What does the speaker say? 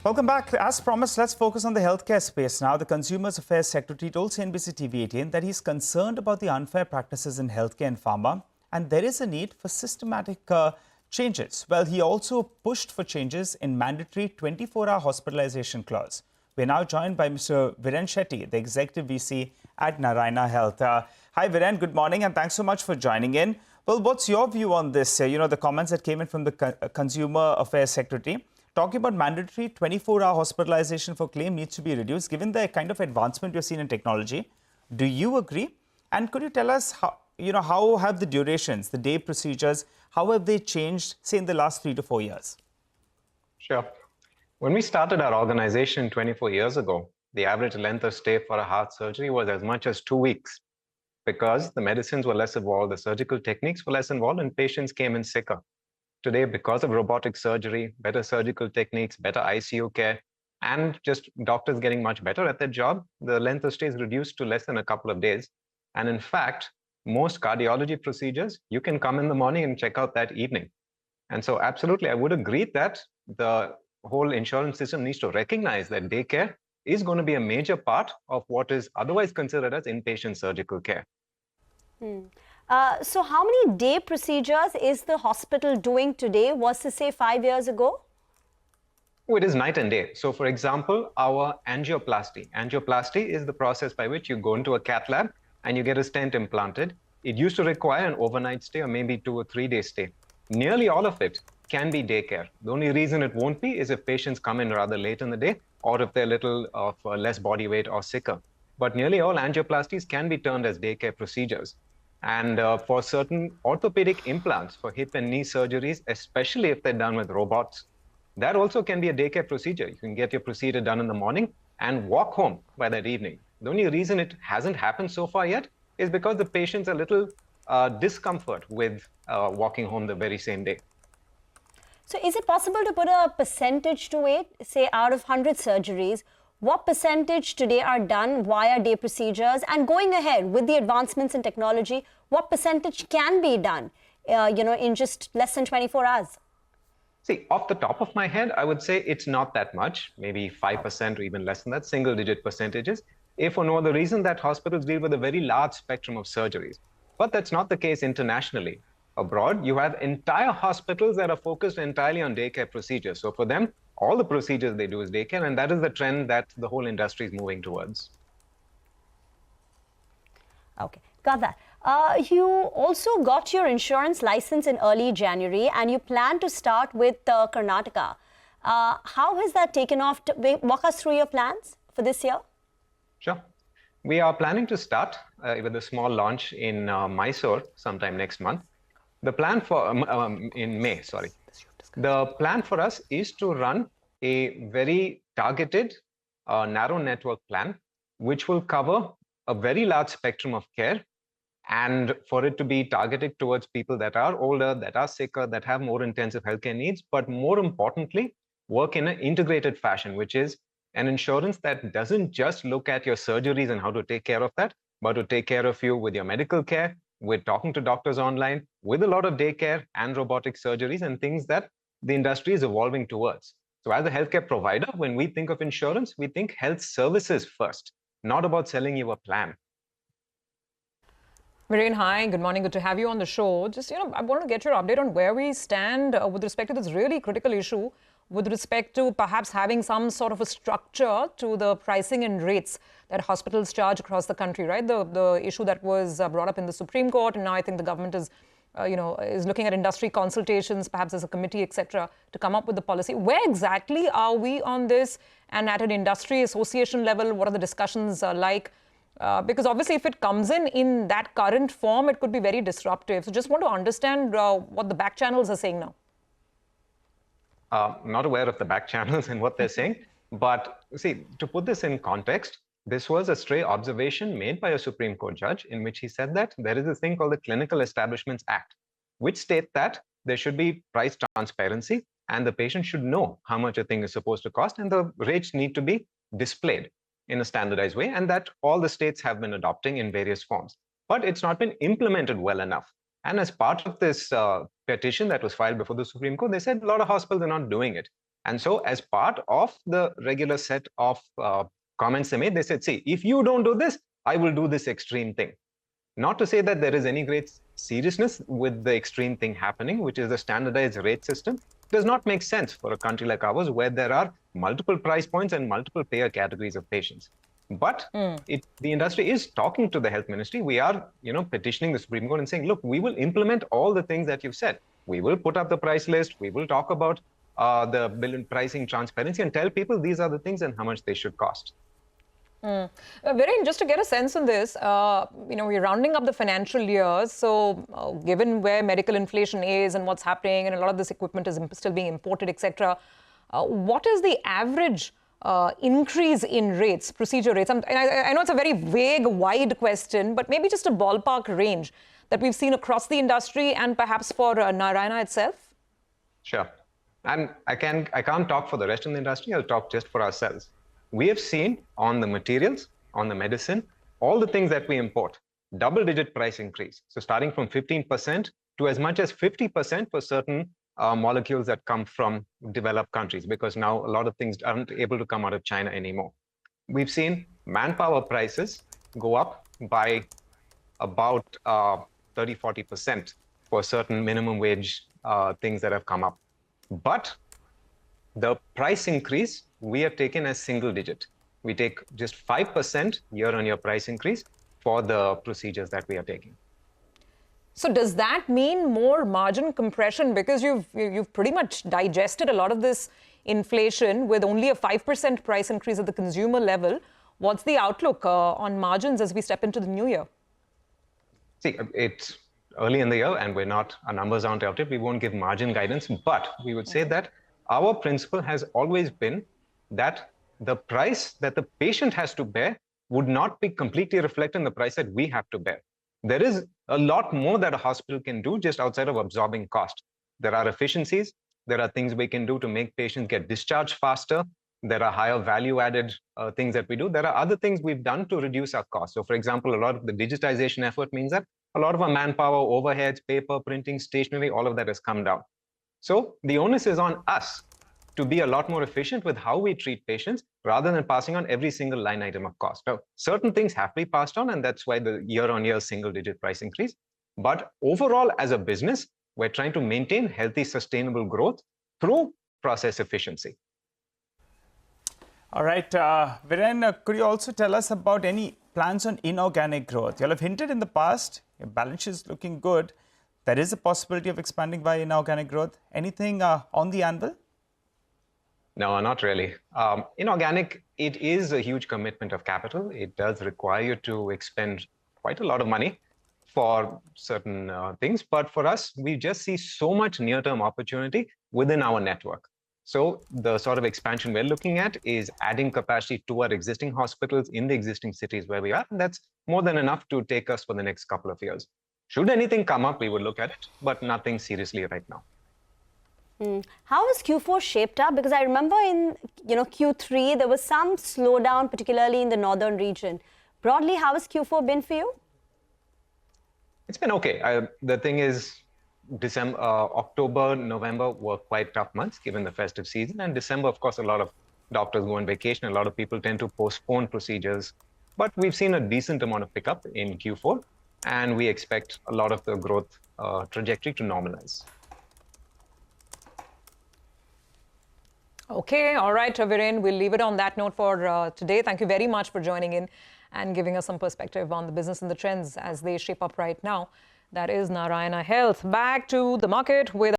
Welcome back. As promised, let's focus on the healthcare space now. The Consumers Affairs Secretary told CNBC-TV18 that he's concerned about the unfair practices in healthcare and pharma, and there is a need for systematic changes. Well, he also pushed for changes in mandatory 24-hour hospitalization clause. We're now joined by Mr. Viren Shetty, the Executive VC at Narayana Health. Hi, Viren. Good morning, and thanks so much for joining in. Well, what's your view on this? The comments that came in from the Consumer Affairs Secretary, talking about mandatory 24-hour hospitalization for claim needs to be reduced, given the kind of advancement we've seen in technology. Do you agree? And could you tell us how have the durations, the day procedures, how have they changed, say, in the last 3 to 4 years? Sure. When we started our organization 24 years ago, the average length of stay for a heart surgery was as much as 2 weeks because the medicines were less involved, the surgical techniques were less involved, and patients came in sicker. Today, because of robotic surgery, better surgical techniques, better ICU care, and just doctors getting much better at their job, the length of stay is reduced to less than a couple of days. And in fact, most cardiology procedures, you can come in the morning and check out that evening. And so absolutely, I would agree that the whole insurance system needs to recognize that daycare is going to be a major part of what is otherwise considered as inpatient surgical care. So how many day procedures is the hospital doing today versus, say, 5 years ago? Oh, it is night and day. So, for example, our angioplasty. Angioplasty is the process by which you go into a cath lab and you get a stent implanted. It used to require an overnight stay or maybe 2 or 3 day stay. Nearly all of it can be daycare. The only reason it won't be is if patients come in rather late in the day or if they're little of less body weight or sicker. But nearly all angioplasties can be termed as daycare procedures. And for certain orthopedic implants, for hip and knee surgeries, especially if they're done with robots, that also can be a daycare procedure. You can get your procedure done in the morning and walk home by that evening. The only reason it hasn't happened so far yet is because the patients are a little discomfort with walking home the very same day. So is it possible to put a percentage to it? Say out of 100 surgeries, what percentage today are done via day procedures? And going ahead with the advancements in technology, what percentage can be done, in just less than 24 hours? See, off the top of my head, I would say it's not that much, maybe 5% or even less than that, single-digit percentages, if for no other reason that hospitals deal with a very large spectrum of surgeries. But that's not the case internationally. Abroad, you have entire hospitals that are focused entirely on daycare procedures. So for them, all the procedures they do is daycare, and that is the trend that the whole industry is moving towards. Okay, got that. You also got your insurance license in early January, and you plan to start with Karnataka. How has that taken off? Walk us through your plans for this year. Sure. We are planning to start with a small launch in Mysore sometime next month. The plan for, in May, sorry. The plan for us is to run a very targeted, narrow network plan, which will cover a very large spectrum of care, and for it to be targeted towards people that are older, that are sicker, that have more intensive healthcare needs, but more importantly, work in an integrated fashion, which is an insurance that doesn't just look at your surgeries and how to take care of that, but to take care of you with your medical care, with talking to doctors online, with a lot of daycare and robotic surgeries and things that the industry is evolving towards. So as a healthcare provider, when we think of insurance, we think health services first, not about selling you a plan. Viren, hi, good morning. Good to have you on the show. Just, I want to get your update on where we stand with respect to this really critical issue with respect to perhaps having some sort of a structure to the pricing and rates that hospitals charge across the country, right? The issue that was brought up in the Supreme Court, and now I think the government is, is looking at industry consultations, perhaps as a committee, etc., to come up with the policy. Where exactly are we on this? And at an industry association level, what are the discussions like? Because obviously, if it comes in that current form, it could be very disruptive. So just want to understand what the back channels are saying now. Not aware of the back channels and what they're saying. But see, to put this in context, this was a stray observation made by a Supreme Court judge in which he said that there is a thing called the Clinical Establishments Act, which state that there should be price transparency and the patient should know how much a thing is supposed to cost, and the rates need to be displayed in a standardized way, and that all the states have been adopting in various forms. But it's not been implemented well enough. And as part of this petition that was filed before the Supreme Court, they said a lot of hospitals are not doing it. And so as part of the regular set of comments they made, they said, see, if you don't do this, I will do this extreme thing. Not to say that there is any great seriousness with the extreme thing happening, which is the standardized rate system. It does not make sense for a country like ours where there are multiple price points and multiple payer categories of patients. But the industry is talking to the health ministry. We are, petitioning the Supreme Court and saying, look, we will implement all the things that you've said. We will put up the price list. We will talk about the bill and pricing transparency and tell people these are the things and how much they should cost. Viren, just to get a sense on this, we're rounding up the financial year. So given where medical inflation is and what's happening, and a lot of this equipment is still being imported, etc., what is the average increase in rates, procedure rates? I know it's a very vague, wide question, but maybe just a ballpark range that we've seen across the industry and perhaps for Narayana itself? Sure. And I can't talk for the rest of the industry. I'll talk just for ourselves. We have seen on the materials, on the medicine, all the things that we import, double-digit price increase. So starting from 15% to as much as 50% for certain molecules that come from developed countries, because now a lot of things aren't able to come out of China anymore. We've seen manpower prices go up by about 30-40% for certain minimum wage things that have come up. But the price increase we have taken as single digit. We take just 5% year-on-year price increase for the procedures that we are taking. So does that mean more margin compression, because you've pretty much digested a lot of this inflation with only a 5% price increase at the consumer level? What's the outlook on margins as we step into the new year? See, it's early in the year and our numbers aren't out yet. We won't give margin guidance, but we would say that our principle has always been that the price that the patient has to bear would not be completely reflected in the price that we have to bear. There is a lot more that a hospital can do just outside of absorbing cost. There are efficiencies. There are things we can do to make patients get discharged faster. There are higher value-added things that we do. There are other things we've done to reduce our costs. So, for example, a lot of the digitization effort means that a lot of our manpower, overheads, paper, printing, stationery, all of that has come down. So the onus is on us to be a lot more efficient with how we treat patients rather than passing on every single line item of cost. Now, certain things have to be passed on, and that's why the year-on-year single-digit price increase. But overall, as a business, we're trying to maintain healthy, sustainable growth through process efficiency. All right, Viren, could you also tell us about any plans on inorganic growth? You all have hinted in the past, your balance sheet is looking good. There is a possibility of expanding by inorganic growth. Anything on the anvil? No, not really. Inorganic, it is a huge commitment of capital. It does require you to expend quite a lot of money for certain things. But for us, we just see so much near-term opportunity within our network. So the sort of expansion we're looking at is adding capacity to our existing hospitals in the existing cities where we are. And that's more than enough to take us for the next couple of years. Should anything come up, we would look at it, but nothing seriously right now. How is Q4 shaped up? Because I remember in Q3, there was some slowdown, particularly in the northern region. Broadly, how has Q4 been for you? It's been okay. The thing is, October, November were quite tough months given the festive season. And December, of course, a lot of doctors go on vacation. A lot of people tend to postpone procedures. But we've seen a decent amount of pickup in Q4. And we expect a lot of the growth trajectory to normalize. Okay, all right, Viren, we'll leave it on that note for today. Thank you very much for joining in and giving us some perspective on the business and the trends as they shape up right now. That is Narayana Health. Back to the market with